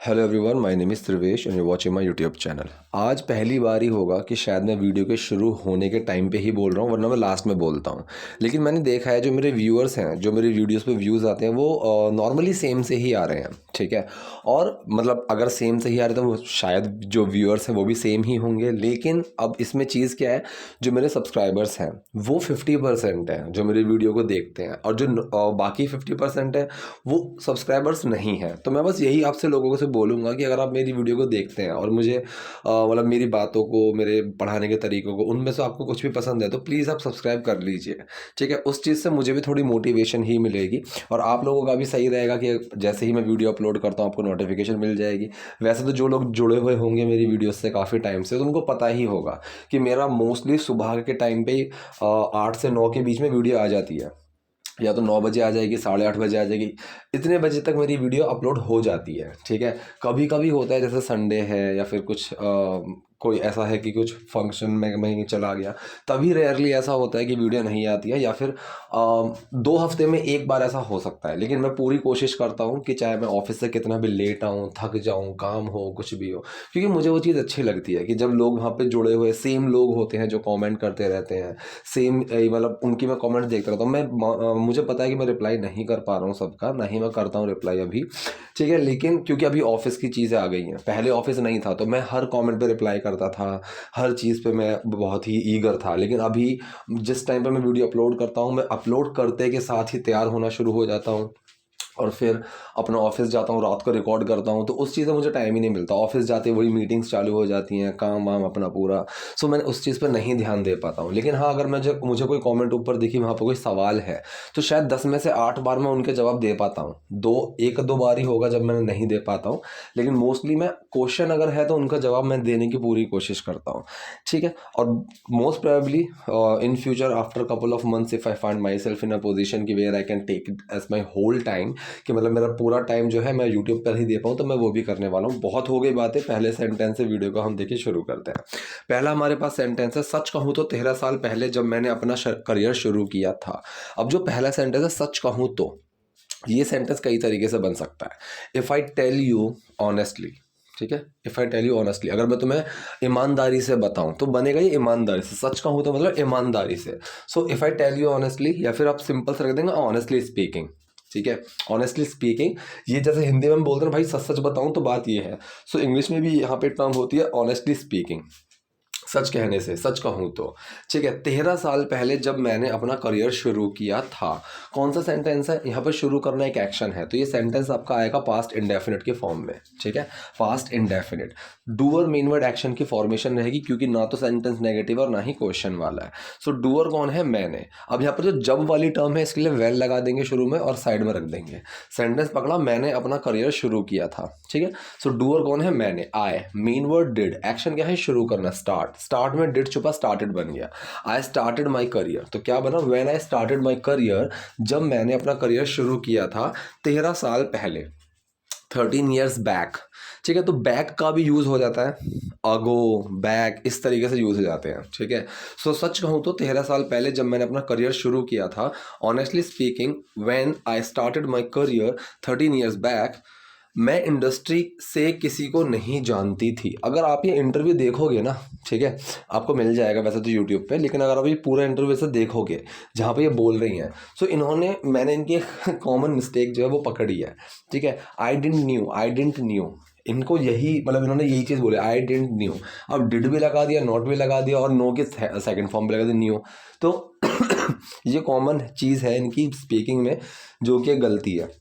Hello everyone, my name is Trivesh and you watching my YouTube channel. आज पहली बार ही होगा कि शायद मैं वीडियो के शुरू होने के टाइम पे ही बोल रहा हूँ, वरना मैं लास्ट में बोलता हूँ। लेकिन मैंने देखा है जो मेरे व्यूअर्स हैं, जो मेरी वीडियोस पे व्यूज़ आते हैं, वो नॉर्मली सेम से ही आ रहे हैं, ठीक है। और मतलब अगर सेम से ही आ रहे हैं तो वो शायद जो व्यूअर्स हैं वो भी सेम ही होंगे। लेकिन अब इसमें चीज़ क्या है, जो मेरे सब्सक्राइबर्स हैं वो 50% हैं जो मेरी वीडियो को देखते हैं, और जो बाकी 50% है वो सब्सक्राइबर्स नहीं हैं। तो मैं बस यही आपसे लोगों से बोलूँगा कि अगर आप मेरी वीडियो को देखते हैं और मुझे मतलब मेरी बातों को, मेरे पढ़ाने के तरीक़ों को, उनमें से आपको कुछ भी पसंद है तो प्लीज़ आप सब्सक्राइब कर लीजिए, ठीक है। उस चीज़ से मुझे भी थोड़ी मोटिवेशन ही मिलेगी और आप लोगों का भी सही रहेगा कि जैसे ही मैं वीडियो अपलोड करता हूँ आपको नोटिफिकेशन मिल जाएगी। वैसे तो जो लोग जुड़े हुए होंगे मेरी वीडियोस से काफ़ी टाइम से, तो उनको पता ही होगा कि मेरा मोस्टली सुबह के टाइम पे 8 से 9 के बीच में वीडियो आ जाती है, या तो 9 बजे आ जाएगी, 8:30 बजे आ जाएगी, इतने बजे तक मेरी वीडियो अपलोड हो जाती है, ठीक है। कभी कभी होता है जैसे संडे है या फिर कुछ कोई ऐसा है कि कुछ फंक्शन में मैं चला गया, तभी रेयरली ऐसा होता है कि वीडियो नहीं आती है, या फिर 2 हफ्ते में एक बार ऐसा हो सकता है। लेकिन मैं पूरी कोशिश करता हूँ कि चाहे मैं ऑफिस से कितना भी लेट आऊँ, थक जाऊँ, काम हो, कुछ भी हो, क्योंकि मुझे वो चीज़ अच्छी लगती है कि जब लोग वहाँ पे जुड़े हुए सेम लोग होते हैं जो कमेंट करते रहते हैं, सेम मतलब उनकी मैं कमेंट देखता रहता हूँ। मुझे पता है कि मैं रिप्लाई नहीं कर पा रहा हूँ सबका, ना ही मैं करता हूँ रिप्लाई अभी, ठीक है। लेकिन क्योंकि अभी ऑफिस की चीज़ें आ गई हैं, पहले ऑफिस नहीं था तो मैं हर कमेंट पे रिप्लाई करता था, हर चीज़ पे मैं बहुत ही ईगर था। लेकिन अभी जिस टाइम पे मैं वीडियो अपलोड करता हूँ, मैं अपलोड करते के साथ ही तैयार होना शुरू हो जाता हूँ और फिर अपना ऑफिस जाता हूँ, रात को रिकॉर्ड करता हूँ, तो उस चीज़ में मुझे टाइम ही नहीं मिलता। ऑफिस जाते वही मीटिंग्स चालू हो जाती हैं, काम वाम अपना पूरा, सो मैंने उस चीज़ पर नहीं ध्यान दे पाता हूँ। लेकिन हाँ, अगर मुझे कोई कमेंट ऊपर दिखी, वहाँ पर कोई सवाल है, तो शायद 10 में से 8 बार मैं उनके जवाब दे पाता हूँ। एक दो बार ही होगा जब मैं नहीं दे पाता हूँ, लेकिन मोस्टली मैं क्वेश्चन अगर है तो उनका जवाब मैं देने की पूरी कोशिश करता हूँ, ठीक है। और most probably in future after couple of months if I find myself in a position की where I can take it as my whole time, कि मतलब मेरा पूरा टाइम जो है मैं यूट्यूब पर ही दे पाऊँ, तो मैं वो भी करने वाला हूँ। बहुत हो गई बातें, पहले सेंटेंस से वीडियो को हम देखिए शुरू करते हैं। पहला हमारे पास सेंटेंस है, सच कहूँ तो 13 साल पहले जब मैंने अपना करियर शुरू किया था। अब जो पहला सेंटेंस है, सच कहूँ तो, ये सेंटेंस कई तरीके से बन सकता है। If I tell you honestly, ठीक है, if I tell you honestly, अगर मैं तुम्हें ईमानदारी से बताऊं तो बनेगा ये ईमानदारी से। सच कहूँ तो मतलब ईमानदारी से। So if I tell you honestly, या फिर आप सिंपल से रख देंगे ऑनेस्टली स्पीकिंग, ठीक है। ऑनेस्टली स्पीकिंग, ये जैसे हिंदी में हम बोलते हैं भाई सच सच बताऊं, तो बात ये है। सो इंग्लिश में भी यहाँ पे टर्म होती है ऑनेस्टली स्पीकिंग, सच कहने से, सच कहूँ तो, ठीक है। 13 साल पहले जब मैंने अपना करियर शुरू किया था, कौन सा सेंटेंस है यहाँ पर, शुरू करना एक एक्शन है, तो ये सेंटेंस आपका आएगा पास्ट इंडेफिनिट के फॉर्म में, ठीक है। Past indefinite, doer main word action की फॉर्मेशन रहेगी, क्योंकि ना तो सेंटेंस नेगेटिव और ना ही क्वेश्चन वाला है। सो डूअर कौन है, मैंने। अब यहाँ पर जो जब वाली टर्म है इसके लिए वेल लगा देंगे शुरू में और साइड में रख देंगे। सेंटेंस पकड़ा, मैंने अपना करियर शुरू किया था, ठीक है। सो डूअर कौन है, मैंने। आई, मेन वर्ड डिड, एक्शन क्या है, शुरू करना, स्टार्ट में डिड छुपा, स्टार्टेड बन गया। आई स्टार्टेड माई करियर, तो क्या बना, when I started my career, जब मैंने अपना करियर शुरू किया था 13 साल पहले, 13 ईयर्स बैक, ठीक है। तो बैक का भी यूज़ हो जाता है, अगो, बैक, इस तरीके से यूज़ हो जाते हैं, ठीक है। सो सच कहूँ तो 13 साल पहले जब मैंने अपना करियर शुरू किया था, honestly speaking when I started my career 13 years back, मैं इंडस्ट्री से किसी को नहीं जानती थी। अगर आप ये इंटरव्यू देखोगे ना, ठीक है, आपको मिल जाएगा वैसे तो यूट्यूब पे, लेकिन अगर आप ये पूरा इंटरव्यू से देखोगे जहाँ पे ये बोल रही हैं, सो मैंने इनकी कॉमन मिस्टेक जो है वो पकड़ी है, ठीक है। आई डिडंट न्यू, इनको यही मतलब इन्होंने यही चीज़ बोली, आई डिडंट न्यू। अब डिड भी लगा दिया, नॉट भी लगा दिया, और नो के सेकंड फॉर्म भी लगा दिया, न्यू। तो ये कॉमन चीज़ है इनकी स्पीकिंग में, जो कि गलती है,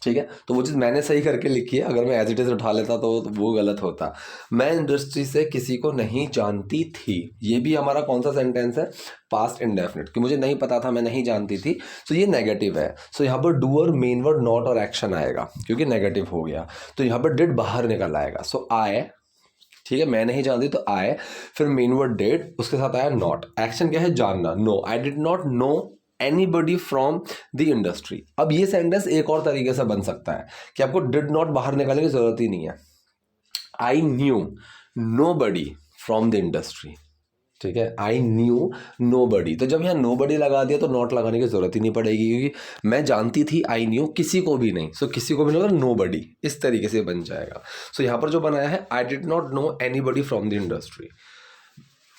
ठीक है। तो वो चीज़ मैंने सही करके लिखी है, अगर मैं एज इट इज़ उठा लेता तो वो गलत होता। मैं इंडस्ट्री से किसी को नहीं जानती थी, ये भी हमारा कौन सा सेंटेंस है, पास्ट इंडेफिनिट, कि मुझे नहीं पता था, मैं नहीं जानती थी, सो ये नेगेटिव है। सो यहाँ पर डूअर, मेन वर्ड, नॉट और एक्शन आएगा, क्योंकि नेगेटिव हो गया, तो यहाँ पर डिड बाहर निकल आएगा। सो आए, ठीक है, मैं नहीं जानती तो आए, फिर मेन वर्ड डिड, उसके साथ आया नॉट, एक्शन क्या है, जानना, no, I did not know anybody from the industry. अब ये सेंटेंस एक और तरीके से बन सकता है कि आपको डिड नॉट बाहर निकालने की जरूरत ही नहीं है। I knew nobody from the industry, ठीक है, आई न्यू नोबडी, तो जब यहाँ नोबडी लगा दिया तो नॉट लगाने की जरूरत ही नहीं पड़ेगी, क्योंकि मैं जानती थी आई न्यू किसी को भी नहीं, सो किसी को भी नहीं, नोबडी इस तरीके से बन जाएगा। सो यहाँ पर जो बनाया है, आई did not know anybody from the industry.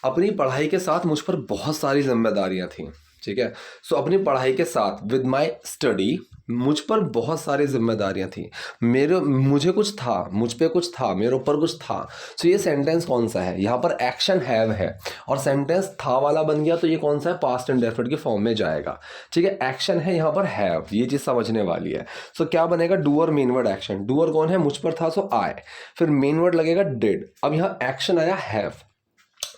अपनी पढ़ाई के साथ मुझ पर बहुत सारी जिम्मेदारियां थी, ठीक है। सो अपनी पढ़ाई के साथ विद माई स्टडी मुझ पर बहुत सारी जिम्मेदारियां थी, मुझे कुछ था, मुझ पे कुछ था, मेरे ऊपर कुछ था। सो ये सेंटेंस कौन सा है, यहाँ पर एक्शन हैव है और सेंटेंस था वाला बन गया, तो ये कौन सा है, पास्ट इंडेफिनिट की फॉर्म में जाएगा, ठीक है। एक्शन है यहाँ पर हैव, ये चीज़ समझने वाली है। सो क्या बनेगा, doer main word action, doer कौन है, मुझ पर था, सो आई, फिर मेन वर्ड लगेगा डिड। अब यहाँ एक्शन आया हैव,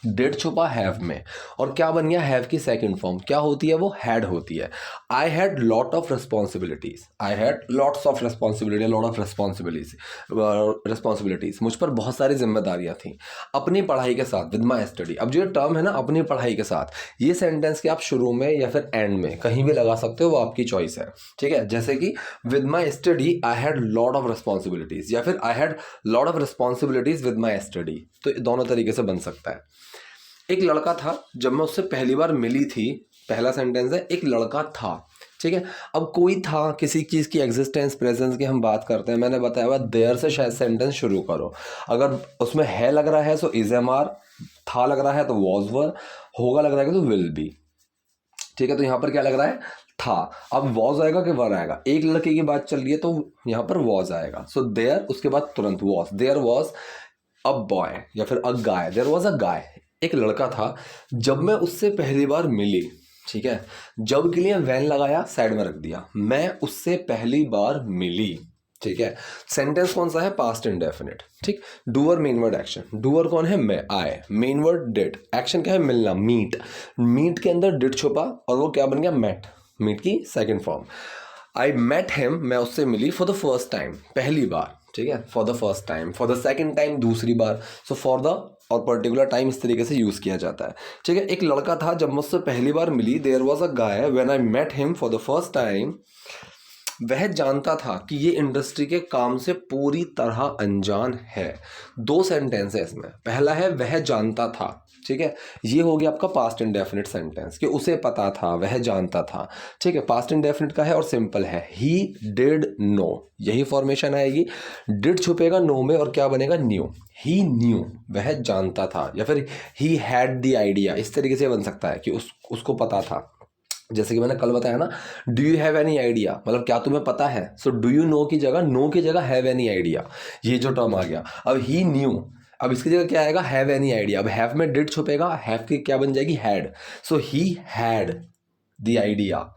डिड छुपा हैव में, और क्या बन गया, हैव की सेकंड फॉर्म क्या होती है, वो हैड होती है। I had lot of responsibilities, I had lots of responsibility, lot of responsibilities, मुझ पर बहुत सारी जिम्मेदारियां थी अपनी पढ़ाई के साथ, विद माई स्टडी। अब जो ये टर्म है ना, अपनी पढ़ाई के साथ, ये सेंटेंस के आप शुरू में या फिर एंड में कहीं भी लगा सकते हो, वो आपकी चॉइस है, ठीक है। जैसे कि with my study I had lot of responsibilities, या फिर I had lot of responsibilities with my study, तो दोनों तरीके से बन सकता है। एक लड़का था, जब मैं उससे पहली बार मिली थी, पहला सेंटेंस है एक लड़का था, ठीक है। अब कोई था, किसी चीज़ की एग्जिस्टेंस प्रेजेंस की हम बात करते हैं, मैंने बताया हुआ देयर से शायद सेंटेंस शुरू करो। अगर उसमें है लग रहा है सो इज एम आर, था लग रहा है तो वॉज वर, होगा लग रहा है तो विल बी, ठीक है। तो यहाँ पर क्या लग रहा है, था। अब वॉज आएगा कि वर आएगा, एक लड़के की बात चल रही है तो यहाँ पर वॉज आएगा। सो देयर, उसके बाद तुरंत was, there was a boy या फिर अ गाय, देयर वॉज अ गाय, एक लड़का था जब मैं उससे पहली बार मिली, ठीक है। जब के लिए वैन लगाया, साइड में रख दिया, मैं उससे पहली बार मिली, ठीक है। सेंटेंस कौन सा है, पास्ट इंडेफिनिट, ठीक। Doer main word action, doer कौन है, मैं, आई, मेन वर्ड डिड, एक्शन क्या है, मिलना, मीट, मीट के अंदर डिड छुपा और वो क्या बन गया, मेट, मीट की second form. I met him, मैं उससे मिली, फॉर द फर्स्ट टाइम, पहली बार, ठीक है। For the first time, for the second time, दूसरी बार। सो फॉर द और पर्टिकुलर टाइम इस तरीके से यूज़ किया जाता है, ठीक है। एक लड़का था जब मुझसे पहली बार मिली, there was a guy when I met him for the first time, वह जानता था कि ये इंडस्ट्री के काम से पूरी तरह अनजान है। दो सेंटेंस है इसमें, पहला है वह जानता था, ठीक है, ये हो गया आपका पास्ट इंडेफिनिट सेंटेंस कि उसे पता था, वह जानता था, ठीक है। पास्ट इंडेफिनिट का है और सिंपल है, ही डिड नो, यही फॉर्मेशन आएगी। डिड छुपेगा नो में और क्या बनेगा, न्यू, ही न्यू, वह जानता था, या फिर ही हैड द आइडिया, इस तरीके से बन सकता है कि उसको पता था। जैसे कि मैंने कल बताया ना, do you have any idea, मतलब क्या तुम्हें पता है। सो डू यू नो की जगह, नो की जगह हैव एनी आइडिया, ये जो टर्म आ गया। अब ही न्यू, अब इसकी जगह क्या आएगा, हैव एनी आइडिया। अब हैव में डिड छुपेगा, हैव की क्या बन जाएगी, had. So he had the idea,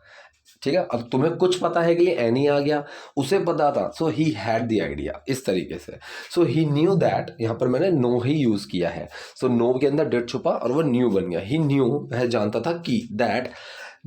ठीक है। अब तुम्हें कुछ पता है कि लिए एनी आ गया, उसे पता था, सो ही हैड द आइडिया, इस तरीके से। सो ही न्यू दैट, यहाँ पर मैंने नो ही यूज किया है। सो नो के अंदर डिड छुपा और वो न्यू बन गया, ही न्यू, वह जानता था कि दैट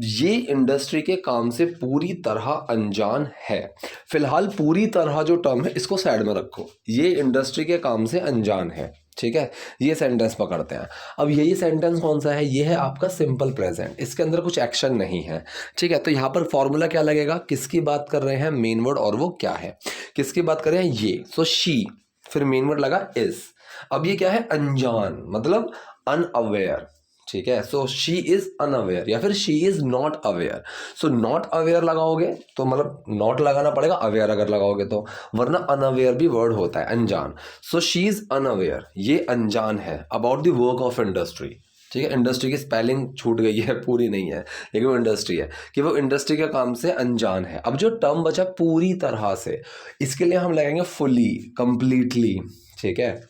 ये इंडस्ट्री के काम से पूरी तरह अनजान है। फिलहाल पूरी तरह जो टर्म है इसको साइड में रखो, ये इंडस्ट्री के काम से अनजान है, ठीक है। ये सेंटेंस पकड़ते हैं। अब यही सेंटेंस कौन सा है, ये है आपका सिंपल प्रेजेंट, इसके अंदर कुछ एक्शन नहीं है, ठीक है। तो यहाँ पर फॉर्मूला क्या लगेगा, किसकी बात कर रहे हैं, मेन वर्ड, और वो क्या है, किसकी बात कर रहे हैं, ये। सो शी, फिर मेन वर्ड लगा इज। अब ये क्या है, अनजान, मतलब अनअवेयर, ठीक है। सो शी इज अनअवेयर या फिर she is not aware. So not aware लगाओगे तो मतलब नॉट लगाना पड़ेगा, अवेयर अगर लगाओगे तो, वरना अनअवेयर भी वर्ड होता है, अनजान। सो शी इज अनअवेयर, ये अनजान है, about the work of industry, ठीक है। इंडस्ट्री की स्पेलिंग छूट गई है, पूरी नहीं है, लेकिन वो इंडस्ट्री है, कि वो इंडस्ट्री के काम से अनजान है। अब जो टर्म बचा पूरी तरह से, इसके लिए हम लगाएंगे फुली, कंप्लीटली, ठीक है।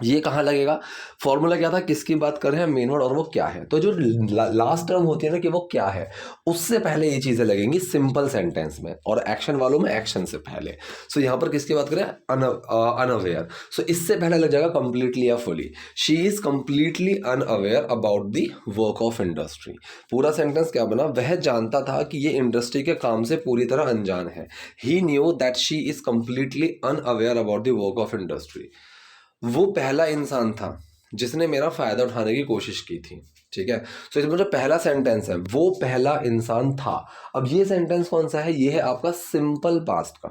ये कहाँ लगेगा, फॉर्मूला क्या था, किसकी बात कर रहे हैं, मेन वर्ड, और वो क्या है। तो जो लास्ट टर्म होती है ना कि वो क्या है, उससे पहले ये चीज़ें लगेंगी सिंपल सेंटेंस में, और एक्शन वालों में एक्शन से पहले। सो यहाँ पर किसकी बात करें, अनअवेयर। सो इससे पहले लग जाएगा कंप्लीटली या fully. She is completely unaware about the work of industry. पूरा सेंटेंस क्या बना, वह जानता था कि ये इंडस्ट्री के काम से पूरी तरह अनजान है। He knew that she is completely unaware about the work of industry. वो पहला इंसान था जिसने मेरा फ़ायदा उठाने की कोशिश की थी, ठीक है। तो इसमें जो पहला सेंटेंस है वो पहला इंसान था। अब ये सेंटेंस कौन सा है, ये है आपका सिंपल पास्ट का,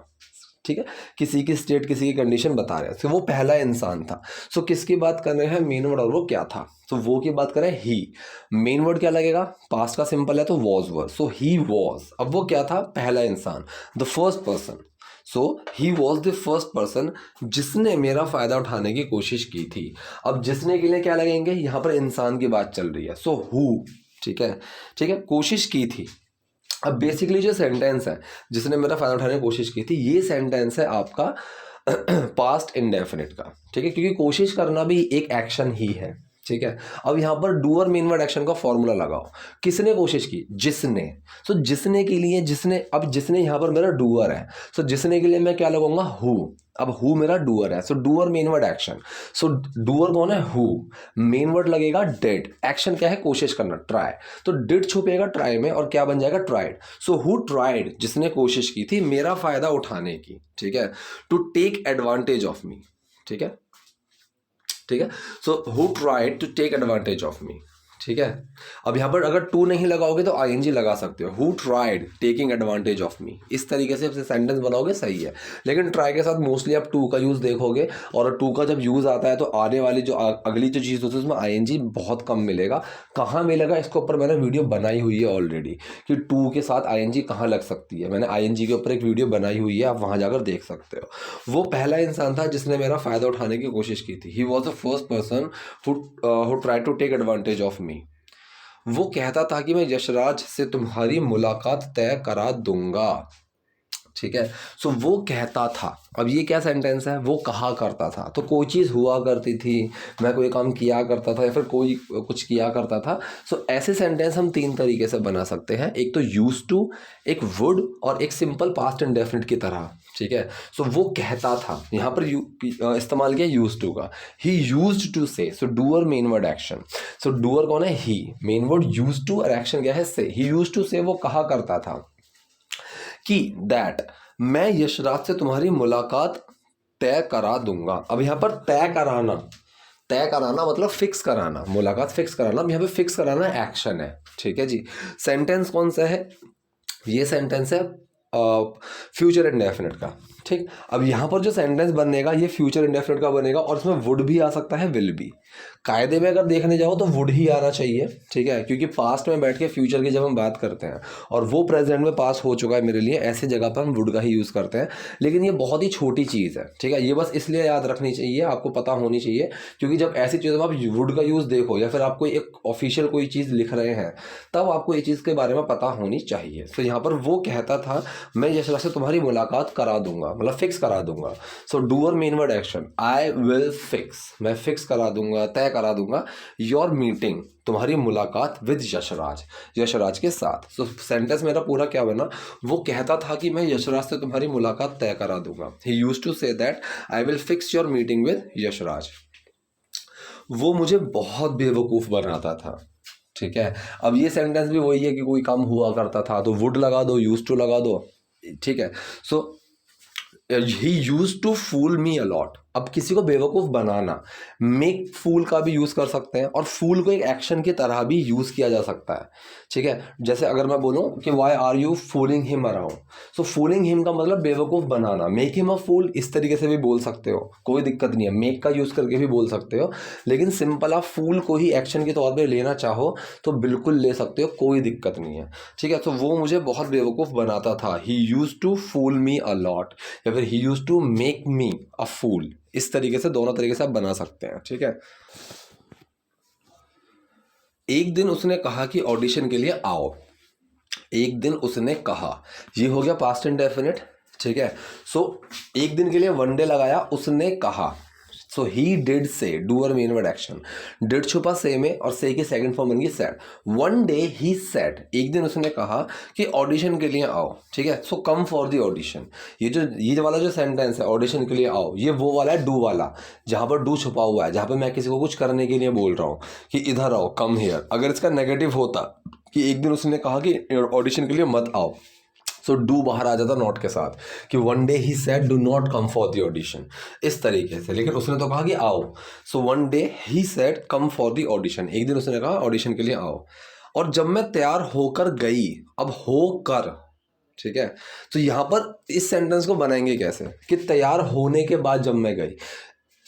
ठीक है, किसी की स्टेट, किसी की कंडीशन बता रहे हैं। तो वो पहला इंसान था। सो किसकी बात कर रहे हैं, मेन वर्ड, और वो क्या था, तो वो की बात करें ही। मेन वर्ड क्या लगेगा, पास्ट का सिंपल है तो was word, so he was. अब वो क्या था, पहला इंसान, the first person. So he was the first person जिसने मेरा फ़ायदा उठाने की कोशिश की थी। अब जिसने के लिए क्या लगेंगे, यहाँ पर इंसान की बात चल रही है, सो हु, ठीक है, ठीक है, कोशिश की थी। अब बेसिकली जो सेंटेंस है जिसने मेरा फ़ायदा उठाने की कोशिश की थी, ये सेंटेंस है आपका पास्ट इंडेफिनिट का, ठीक है, क्योंकि कोशिश करना भी एक एक्शन ही है, ठीक है। अब यहाँ पर डू और मेन वर्ड एक्शन का फॉर्मूला लगाओ, किसने कोशिश की, जिसने। सो जिसने के लिए, जिसने, अब जिसने यहाँ पर मेरा डूअर है, सो जिसने के लिए मैं क्या लगाऊंगा, हु। अब हु मेरा डूअर है, so doer main word action. सो डूअर कौन है, हु, मेन वर्ड लगेगा डिड, एक्शन क्या है, कोशिश करना, ट्राई, तो डिड छुपेगा ट्राई में और क्या बन जाएगा, ट्राइड। सो हु ट्राइड, जिसने कोशिश की थी मेरा फायदा उठाने की, ठीक है, to take advantage of me, ठीक है, ठीक है। So who tried to take advantage of me, ठीक है। अब यहाँ पर अगर टू नहीं लगाओगे तो आईएनजी लगा सकते हो, who tried taking advantage of मी, इस तरीके से सेंटेंस बनाओगे सही है। लेकिन ट्राई के साथ मोस्टली आप टू का यूज़ देखोगे, और टू का जब यूज़ आता है तो आने वाली जो अगली जो चीज़ होती है उसमें आईएनजी बहुत कम मिलेगा। कहाँ मिलेगा, इसके ऊपर मैंने वीडियो बनाई हुई है ऑलरेडी कि टू के साथ आईएनजी कहाँ लग सकती है, मैंने आईएनजी के ऊपर एक वीडियो बनाई हुई है, आप वहाँ जाकर देख सकते हो। वो पहला इंसान था जिसने मेरा फ़ायदा उठाने की कोशिश की थी, he was the first person who try to take advantage of me. वो कहता था कि मैं यशराज से तुम्हारी मुलाकात तय करा दूंगा, ठीक है। सो वो कहता था, अब ये क्या सेंटेंस है, वो कहा करता था, तो कोई चीज़ हुआ करती थी, मैं कोई काम किया करता था या फिर कोई कुछ किया करता था। सो ऐसे सेंटेंस हम तीन तरीके से बना सकते हैं, एक तो यूज टू, एक वुड, और एक सिंपल पास्ट इंडेफिनिट की तरह, ठीक है। सो वो कहता था, यहाँ पर इस्तेमाल किया यूज टू का, ही यूज्ड टू से, सो डूअर मेन वर्ड एक्शन। सो डूअर कौन है, ही, मेन वर्ड यूज टू और एक्शन क्या है, से। ही यूज्ड टू से, वो कहा करता था कि दैट मैं यशराज से तुम्हारी मुलाकात तय करा दूंगा। अब यहाँ पर तय कराना, तय कराना मतलब फिक्स कराना, मुलाकात फिक्स कराना, अब यहाँ पे फिक्स कराना एक्शन है, ठीक है जी। सेंटेंस कौन सा है, ये सेंटेंस है फ्यूचर इंडेफिनिट का, ठीक। अब यहाँ पर जो सेंटेंस बनेगा ये फ्यूचर इंडेफिनिट का बनेगा, और इसमें वुड भी आ सकता है, विल भी। कायदे में अगर देखने जाओ तो वुड ही आना चाहिए, ठीक है, क्योंकि पास्ट में बैठ के फ्यूचर की जब हम बात करते हैं और वो प्रेजेंट में पास हो चुका है मेरे लिए, ऐसे जगह पर हम वुड का ही यूज़ करते हैं। लेकिन ये बहुत ही छोटी चीज़ है, ठीक है, ये बस इसलिए याद रखनी चाहिए, आपको पता होनी चाहिए, क्योंकि जब ऐसी चीज़ों में आप वुड का यूज़ देखो या फिर आप कोई एक ऑफिशियल कोई चीज़ लिख रहे हैं, तब आपको ये चीज़ के बारे में पता होनी चाहिए। तो यहाँ पर वो कहता था मैं यशराज से तुम्हारी मुलाकात करा दूंगा, मतलब फिक्स करा दूंगा। So doer main word action, I will fix, मैं फिक्स करा दूंगा, तय करा दूंगा योर मीटिंग, तुम्हारी मुलाकात विद यशराज, यशराज के साथ। सो सेंटेंस मेरा पूरा क्या बना, वो कहता था कि मैं यशराज से तुम्हारी मुलाकात तय करा दूंगा, he used to say that I will fix your meeting with Yashraj. वो मुझे बहुत बेवकूफ़ बनाता था, ठीक है। अब ये सेंटेंस भी वही है कि कोई काम हुआ करता था तो वुड लगा दो, यूज टू लगा दो, ठीक है। So he use to fool me a lot, अब किसी को बेवकूफ़ बनाना, मेक फूल का भी यूज़ कर सकते हैं, और फूल को एक एक्शन की तरह भी यूज़ किया जा सकता है, ठीक है। जैसे अगर मैं बोलूँ कि why are you fooling him around, so fooling him का मतलब बेवकूफ़ बनाना, मेक हिम अ फूल इस तरीके से भी बोल सकते हो, कोई दिक्कत नहीं है, मेक का यूज़ करके भी बोल सकते हो। लेकिन सिंपल आप फूल को ही एक्शन के तौर पर लेना चाहो तो बिल्कुल ले सकते हो, कोई दिक्कत नहीं है, ठीक है। तो वो मुझे बहुत बेवकूफ़ बनाता था, he use to fool me a lot, या फिर he use to make me a fool, इस तरीके से दोनों तरीके से आप बना सकते हैं, ठीक है। एक दिन उसने कहा कि ऑडिशन के लिए आओ, एक दिन उसने कहा, ये हो गया पास्ट इंडेफिनिट, ठीक है। सो एक दिन के लिए वन डे लगाया, उसने कहा, सो ही डिड से, doer main word action, did छुपा से में और से की सेकंड फॉर्म बन गई said. One day he said, एक दिन उसने कहा कि ऑडिशन के लिए आओ, ठीक है। सो कम फॉर द ऑडिशन, ये वाला जो सेंटेंस है ऑडिशन के लिए आओ, ये वो वाला है डू वाला, जहाँ पर डू छुपा हुआ है, जहाँ पर मैं किसी को कुछ करने के लिए बोल रहा हूँ कि इधर आओ, कम हियर। अगर इसका नेगेटिव होता कि एक दिन उसने कहा कि ऑडिशन के लिए मत आओ, सो डू बाहर आ जाता नॉट के साथ, कि one day he said do not come for the audition, इस तरीके से। लेकिन उसने तो कहा कि आओ, so one day he said come for the audition, एक दिन उसने कहा ऑडिशन के लिए आओ। और जब मैं तैयार होकर गई, अब होकर, ठीक है। तो यहाँ पर इस सेंटेंस को बनाएंगे कैसे कि तैयार होने के बाद जब मैं गई,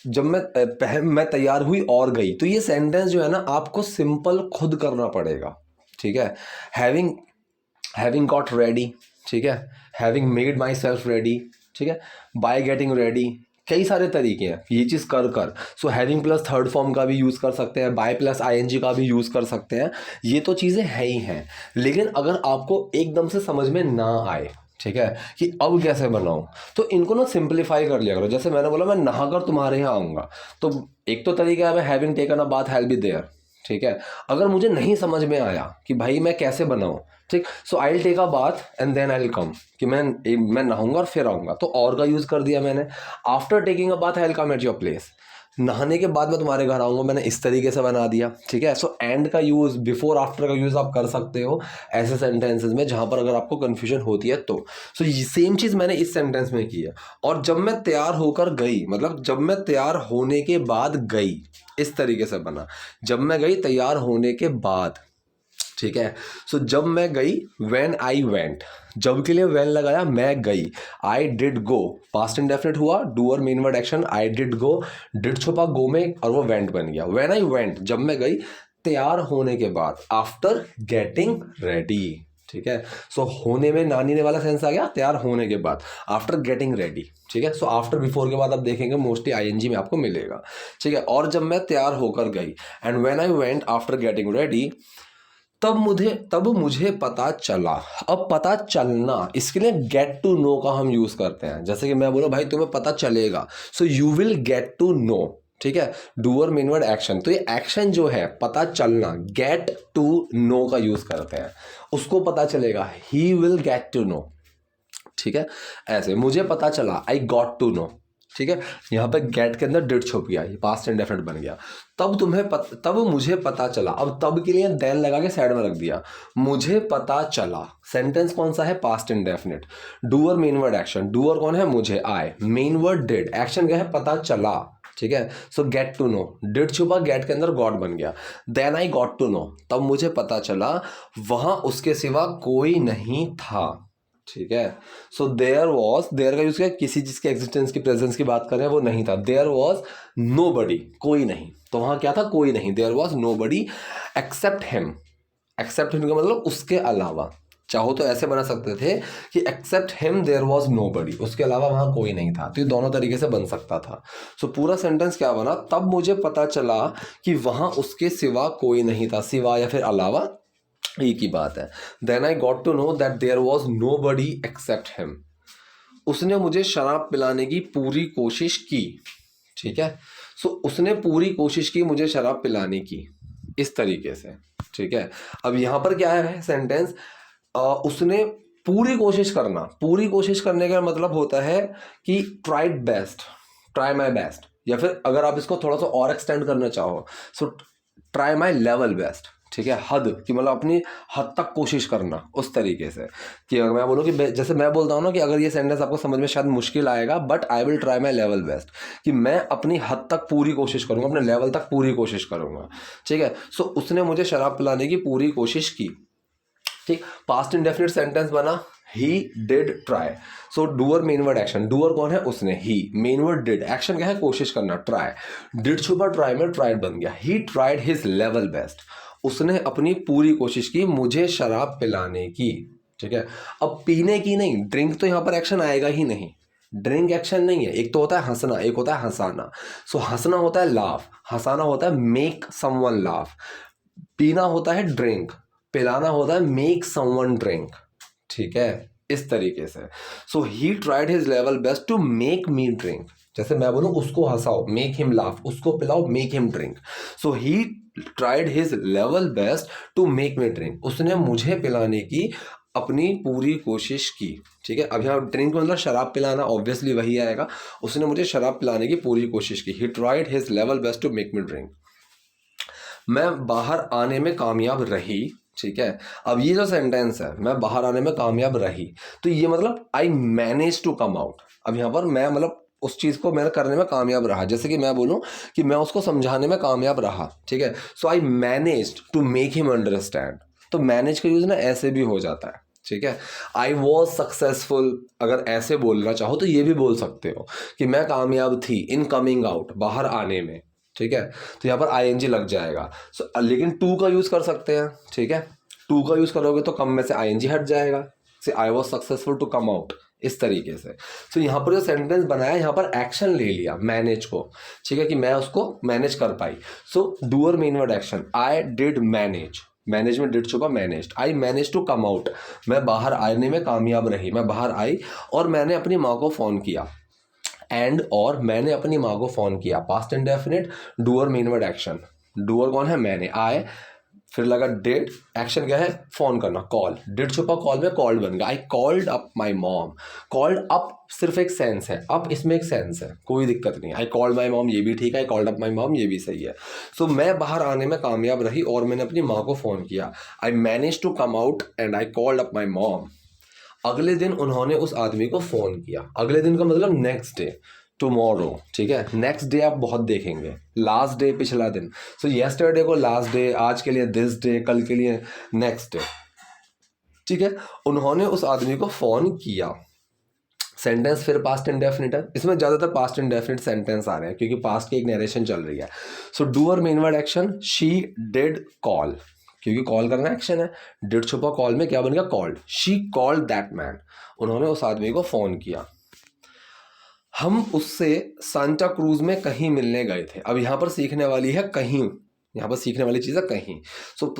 जब मैं तैयार हुई और गई, तो ये सेंटेंस जो है ना आपको सिंपल खुद करना पड़ेगा, ठीक है। हैविंग गॉट रेडी, ठीक है, having made my self ready, ठीक है, बाय गेटिंग रेडी, कई सारे तरीके हैं ये चीज़ कर कर। So having plus third form का भी यूज़ कर सकते हैं, बाय प्लस आईएनजी का भी यूज़ कर सकते हैं, ये तो चीज़ें है ही हैं। लेकिन अगर आपको एकदम से समझ में ना आए, ठीक है, कि अब कैसे बनाऊं, तो इनको ना सिंप्लीफाई कर लिया करो। जैसे मैंने बोला मैं नहाकर तुम्हारे यहाँ आऊँगा, तो एक तो तरीका है मैं having taken a bath I will be there, ठीक है। अगर मुझे नहीं समझ में आया कि भाई मैं कैसे बनाऊं, ठीक, so I will take a bath and then I will come, कि मैं नहाऊंगा और फिर आऊँगा, तो और का यूज़ कर दिया मैंने। After taking a bath I will come at your place, नहाने के बाद मैं तुम्हारे घर आऊँगा, मैंने इस तरीके से बना दिया, ठीक है। सो एंड का यूज़, बिफोर आफ्टर का यूज़ आप कर सकते हो ऐसे सेंटेंसेस में जहाँ पर अगर आपको कन्फ्यूजन होती है तो। सो ये सेम चीज़ मैंने इस सेंटेंस में की है। और जब मैं तैयार होकर गई, मतलब जब मैं तैयार होने के बाद गई, इस तरीके से बना, जब मैं गई तैयार होने के बाद, ठीक है। सो जब मैं गई, व्हेन आई वेंट, जब के लिए व्हेन लगाया, मैं गई, I did go, past indefinite हुआ, doer main word action, I did go, did छुपा गो में और वो वेंट बन गया। व्हेन आई वेंट, जब मैं गई तैयार होने के बाद, आफ्टर गेटिंग रेडी, ठीक है। सो होने में नानी ने वाला सेंस आ गया, तैयार होने के बाद, आफ्टर गेटिंग रेडी, ठीक है। सो आफ्टर बिफोर के बाद आप देखेंगे मोस्टली आईएनजी में आपको मिलेगा, ठीक है। और जब मैं तैयार होकर गई, and when I went after getting ready, तब मुझे पता चला। अब पता चलना, इसके लिए गेट टू नो का हम यूज़ करते हैं। जैसे कि मैं बोला भाई तुम्हें पता चलेगा, so you will get to know, ठीक है। डूअर मेन वर्ड एक्शन, तो ये एक्शन जो है पता चलना, गेट टू नो का यूज़ करते हैं, उसको पता चलेगा, he will get to know, ठीक है। ऐसे मुझे पता चला, आई गॉट टू नो, ठीक है। यहाँ पे गेट के अंदर डिड छुप गया, ये पास्ट इंडेफिनिट बन गया। तब मुझे पता चला, अब तब के लिए देन लगा के साइड में रख दिया, मुझे पता चला। सेंटेंस कौन सा है, past indefinite, doer main word action, doer कौन है, मुझे, I, main word did, action क्या है, पता चला, ठीक है। So get to know, did छुपा, गेट के अंदर गॉट बन गया, then I got to know, तब मुझे पता चला वहां उसके सिवा कोई नहीं था, ठीक है। सो देयर का यूज किया, किसी चीज के एग्जिस्टेंस की, प्रेजेंस की बात कर रहे हैं, वो नहीं था। देयर वॉज नोबडी, कोई नहीं, तो वहां क्या था, कोई नहीं। There was nobody except him, except him का मतलब उसके अलावा, चाहो तो ऐसे बना सकते थे कि except him there was nobody, उसके अलावा वहां कोई नहीं था, तो ये दोनों तरीके से बन सकता था। सो पूरा सेंटेंस क्या बना, तब मुझे पता चला कि वहां उसके सिवा कोई नहीं था, सिवा या फिर अलावा एक ही बात है। Then I got to know that there was nobody except him, उसने मुझे शराब पिलाने की पूरी कोशिश की, ठीक है। सो उसने पूरी कोशिश की मुझे शराब पिलाने की, इस तरीके से, ठीक है। अब यहाँ पर क्या है सेंटेंस, उसने पूरी कोशिश करना, पूरी कोशिश करने का मतलब होता है कि tried best, try my best, या फिर अगर आप इसको थोड़ा सा और एक्सटेंड करना चाहो, so try my level best, ठीक है। हद कि मतलब अपनी हद तक कोशिश करना, उस तरीके से। कि अगर मैं बोलूँ कि जैसे मैं बोलता हूँ ना कि अगर ये सेंटेंस आपको समझ में शायद मुश्किल आएगा, but I will try my level best, कि मैं अपनी हद तक पूरी कोशिश करूँगा, अपने लेवल तक पूरी कोशिश करूँगा, ठीक है। सो उसने मुझे शराब पिलाने की पूरी कोशिश की, ठीक। पास्ट इंडेफिनिट सेंटेंस बना, he did try, so doer main word action, doer कौन है, उसने, ही, मेन वर्ड डिड, एक्शन क्या है, कोशिश करना, ट्राई, डिड छुपा ट्राई में ट्राइड बन गया, ही ट्राइड हिज लेवल बेस्ट, उसने अपनी पूरी कोशिश की मुझे शराब पिलाने की, ठीक है। अब पीने की नहीं, ड्रिंक तो यहाँ पर एक्शन आएगा ही नहीं, ड्रिंक एक्शन नहीं है, एक तो होता है हंसना, एक होता है हंसाना। सो हंसना होता है लाफ, हंसाना होता है मेक समवन लाफ, पीना होता है ड्रिंक, पिलाना होता है मेक समवन ड्रिंक, ठीक है, इस तरीके से। So he tried his level best to make me drink, जैसे मैं बोलूँ उसको हंसाओ, मेक हिम लाफ, उसको पिलाओ, make him drink. So he tried his level best to make me drink, उसने मुझे पिलाने की अपनी पूरी कोशिश की, ठीक है। अब यहाँ ड्रिंक मतलब शराब पिलाना, ऑब्वियसली वही आएगा, उसने मुझे शराब पिलाने की पूरी कोशिश की, he tried his level best to make me drink. मैं बाहर आने में कामयाब रही, ठीक है। अब ये जो सेंटेंस है, मैं बाहर आने में कामयाब रही, तो ये मतलब I manage to come out. अब यहाँ पर मैं मतलब उस चीज़ को मैंने करने में कामयाब रहा, जैसे कि मैं बोलूँ कि मैं उसको समझाने में कामयाब रहा, ठीक है। So I managed to make him understand, तो मैनेज का यूज़ ना ऐसे भी हो जाता है, ठीक है। आई वॉज सक्सेसफुल, अगर ऐसे बोलना चाहो तो ये भी बोल सकते हो कि मैं कामयाब थी इन कमिंग आउट, बाहर आने में, ठीक है। तो यहाँ पर आई एन जी लग जाएगा। लेकिन टू का यूज़ कर सकते हैं, ठीक है। टू का यूज़ करोगे तो कम में से आई एन जी हट जाएगा, से I was successful to come out, इस तरीके से। तो यहाँ पर जो सेंटेंस बनाया, यहाँ पर एक्शन ले लिया मैनेज को, ठीक है, कि मैं उसको मैनेज कर पाई। So doer main word action, I did manage, manage में डिड छुपा managed, I manage to come out, मैं बाहर आने में कामयाब रही, मैं बाहर आई और मैंने अपनी माँ को फ़ोन किया। एंड और मैंने अपनी माँ को फ़ोन किया, past indefinite, doer main word action, doer कौन है, मैंने, आए, फिर लगा डिड, एक्शन क्या है, फोन करना, कॉल, डिड छुपा कॉल में कॉल्ड बन गया, आई called up my mom. Called up सिर्फ एक सेंस है, अप इसमें एक सेंस है, कोई दिक्कत नहीं। आई कॉल्ड माई मॉम ये भी ठीक है, आई कॉल्ड अप माई मॉम ये भी सही है। सो मैं बाहर आने में कामयाब रही और मैंने अपनी माँ को फ़ोन किया, I manage to come out and I called up my mom. अगले दिन उन्होंने उस आदमी को फ़ोन किया, अगले दिन का मतलब नेक्स्ट डे, टुमारो, ठीक है। नेक्स्ट डे आप बहुत देखेंगे, लास्ट डे पिछला दिन। सो येस्टरडे को लास्ट डे, आज के लिए दिस डे, कल के लिए नेक्स्ट डे, ठीक है। उन्होंने उस आदमी को फ़ोन किया, सेंटेंस फिर पास्ट इंडेफिनिट है, इसमें ज़्यादातर पास्ट इंडेफिनिट सेंटेंस आ रहे हैं क्योंकि पास्ट की एक नरेशन चल रही है। So doer main word action, she did call, क्योंकि कॉल करना एक्शन है, डिड छुपा कॉल में क्या बन गया, called, she called that man, उन्होंने उस आदमी को फ़ोन किया। हम उससे सांता क्रूज में कहीं मिलने गए थे। अब यहाँ पर सीखने वाली है कहीं, यहाँ पर सीखने वाली चीज़ है कहीं। सो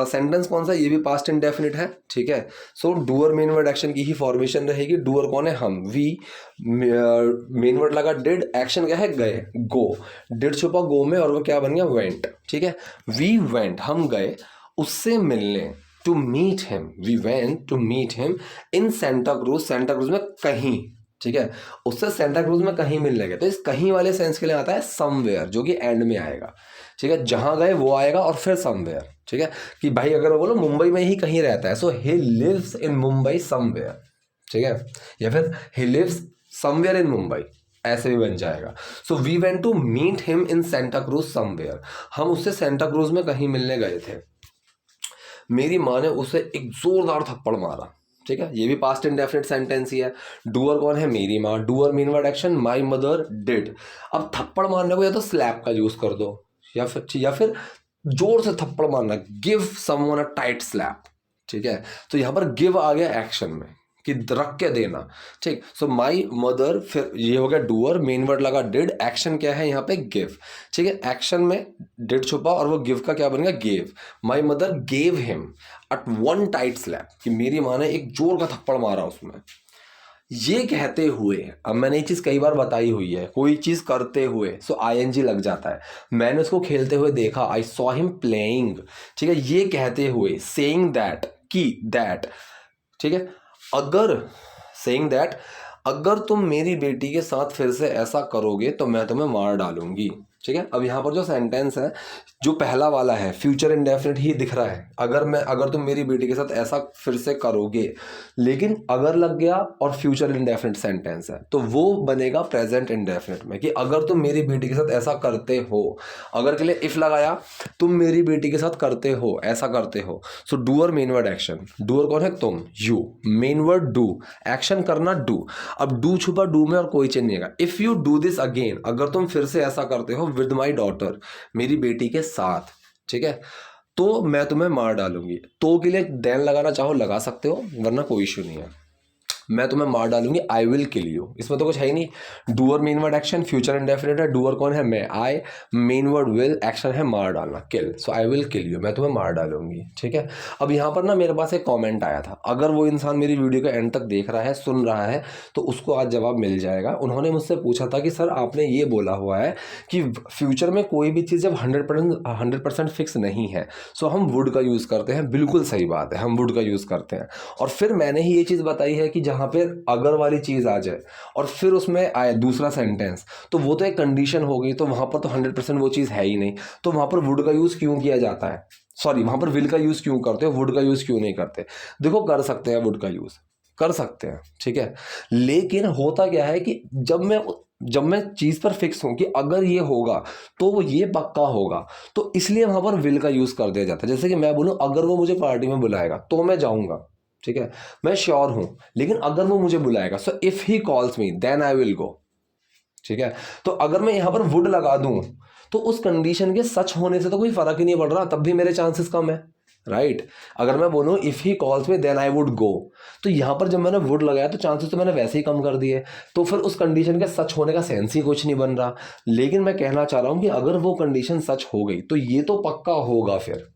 सेंटेंस कौन सा, ये भी पास्ट इंडेफिनिट है, ठीक है। So doer main word action की ही फॉर्मेशन रहेगी। डूअर कौन है, हम, वी, मेन वर्ड लगा डिड, एक्शन क्या है, गए, गो, डिड छुपा गो में और वो क्या बन गया, वेंट, ठीक है। वी वेंट, हम गए उससे मिलने, to meet him, we went to meet him in Santa Cruz, Santa Cruz में कहीं, ठीक है। उससे सेंटा क्रूज में कहीं मिलने गए, तो इस कहीं वाले सेंस के लिए आता है समवेयर, जो कि एंड में आएगा, ठीक है। जहां गए वो आएगा और फिर समवेयर, ठीक है। कि भाई अगर वो बोलो मुंबई में ही कहीं रहता है, so he lives in Mumbai somewhere, ठीक है। या फिर he lives somewhere in Mumbai, ऐसे भी बन जाएगा। So we went to meet him in Santa cruise somewhere, हम उससे सेंटा क्रूज में कहीं मिलने गए थे। मेरी माँ ने उसे एक जोरदार थप्पड़ मारा, ठीक है। ये भी पास्ट इंडेफिनिट सेंटेंस ही है। डूअर कौन है, मेरी माँ, doer main word action, my mother did. अब थप्पड़ मारने को या तो स्लैप का यूज कर दो या फिर जोर से थप्पड़ मारना, give someone a tight slap, ठीक है। तो यहाँ पर गिव आ गया एक्शन में कि रख के देना, ठीक। सो माई मदर, फिर ये हो गया डूअर, मेन वर्ड लगा डिड, एक्शन क्या है यहाँ पे, गिव, ठीक है। एक्शन में डिड छुपा और वो गिव का क्या बन गया, gave. My mother gave him at one tight slap, कि मेरी माँ ने एक जोर का थप्पड़ मारा उसमें। ये कहते हुए, अब मैंने ये चीज़ कई बार बताई हुई है, कोई चीज़ करते हुए सो आईएनजी लग जाता है। मैंने उसको खेलते हुए देखा, आई सॉ हिम प्लेइंग, ठीक है। ये कहते हुए, सेइंग दैट, की दैट, ठीक है। अगर सेइंग दैट, अगर तुम मेरी बेटी के साथ फिर से ऐसा करोगे तो मैं तुम्हें मार डालूंगी, ठीक है। अब यहाँ पर जो सेंटेंस है, जो पहला वाला है, फ्यूचर इंडेफिनिट ही दिख रहा है, अगर तुम मेरी बेटी के साथ ऐसा फिर से करोगे, लेकिन अगर लग गया और फ्यूचर इंडेफिनिट सेंटेंस है तो वो बनेगा प्रेजेंट इंडेफिनिट में, कि अगर तुम मेरी बेटी के साथ ऐसा करते हो, अगर के लिए इफ लगाया, तुम मेरी बेटी के साथ करते हो, ऐसा करते हो। So doer main word action, doer कौन है, तुम, you, main word do, action करना, डू। अब डू छुपा डू में और कोई चेंज नहीं आएगा। If you do this again, अगर तुम फिर से ऐसा करते हो, विद माई डॉटर, मेरी बेटी के साथ, ठीक है, तो मैं तुम्हें मार डालूंगी। तो के लिए देन लगाना चाहो लगा सकते हो, वरना कोई इशू नहीं है। मैं तुम्हें मार डालूंगी, आई विल किल यू, इसमें तो कुछ है ही नहीं। Doer main word action, future indefinite है, डूअर कौन है, मैं, आई, मेन वर्ड विल, एक्शन है मार डालना, किल। सो आई विल किल यू, मैं तुम्हें मार डालूंगी, ठीक है। अब यहाँ पर ना मेरे पास एक कमेंट आया था, अगर वो इंसान मेरी वीडियो को एंड तक देख रहा है, सुन रहा है, तो उसको आज जवाब मिल जाएगा। उन्होंने मुझसे पूछा था कि सर आपने ये बोला हुआ है कि फ्यूचर में कोई भी चीज़ जब 100% फिक्स नहीं है, सो हम वुड का यूज़ करते हैं। बिल्कुल सही बात है, हम वुड का यूज़ करते हैं। और फिर मैंने ही ये चीज़ बताई है कि जहाँ पे अगर वाली चीज़ आ जाए और फिर उसमें आए दूसरा सेंटेंस, तो वो तो एक कंडीशन हो गई, तो वहाँ पर तो 100% वो चीज़ है ही नहीं, तो वहाँ पर वुड का यूज़ क्यों किया जाता है, सॉरी वहाँ पर विल का यूज़ क्यों करते हो, वुड का यूज़ क्यों नहीं करते। देखो कर सकते हैं, वुड का यूज़ कर सकते हैं, ठीक है। लेकिन होता क्या है कि जब मैं चीज़ पर फिक्स हूँ कि अगर ये होगा तो वो ये पक्का होगा, तो इसलिए वहाँ पर विल का यूज़ कर दिया जाता है। जैसे कि मैं बोलूँ अगर वो मुझे पार्टी में बुलाएगा तो मैं जाऊँगा, ठीक है, मैं श्योर हूँ, लेकिन अगर वो मुझे बुलाएगा, so if he calls me then I will go. ठीक है, तो अगर मैं यहाँ पर वुड लगा दूँ तो उस कंडीशन के सच होने से तो कोई फ़र्क ही नहीं पड़ रहा, तब भी मेरे चांसेस कम है, राइट। अगर मैं बोलूँ if he calls me then I would go, तो यहाँ पर जब मैंने वुड लगाया तो चांसेस तो मैंने वैसे ही कम कर दिए, तो फिर उस कंडीशन के सच होने का सेंस ही कुछ नहीं बन रहा। लेकिन मैं कहना चाह रहा हूँ कि अगर वो कंडीशन सच हो गई तो ये तो पक्का होगा फिर,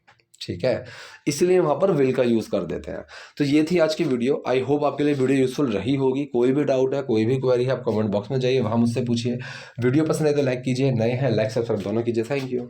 ठीक है, इसलिए वहाँ पर विल का यूज़ कर देते हैं। तो ये थी आज की वीडियो। आई होप आपके लिए वीडियो यूज़फुल रही होगी। कोई भी डाउट है, कोई भी क्वेरी है, आप कमेंट बॉक्स में जाइए, वहाँ मुझसे पूछिए। वीडियो पसंद है तो लाइक कीजिए, नए हैं लाइक सब्सक्राइब दोनों कीजिए। Thank you.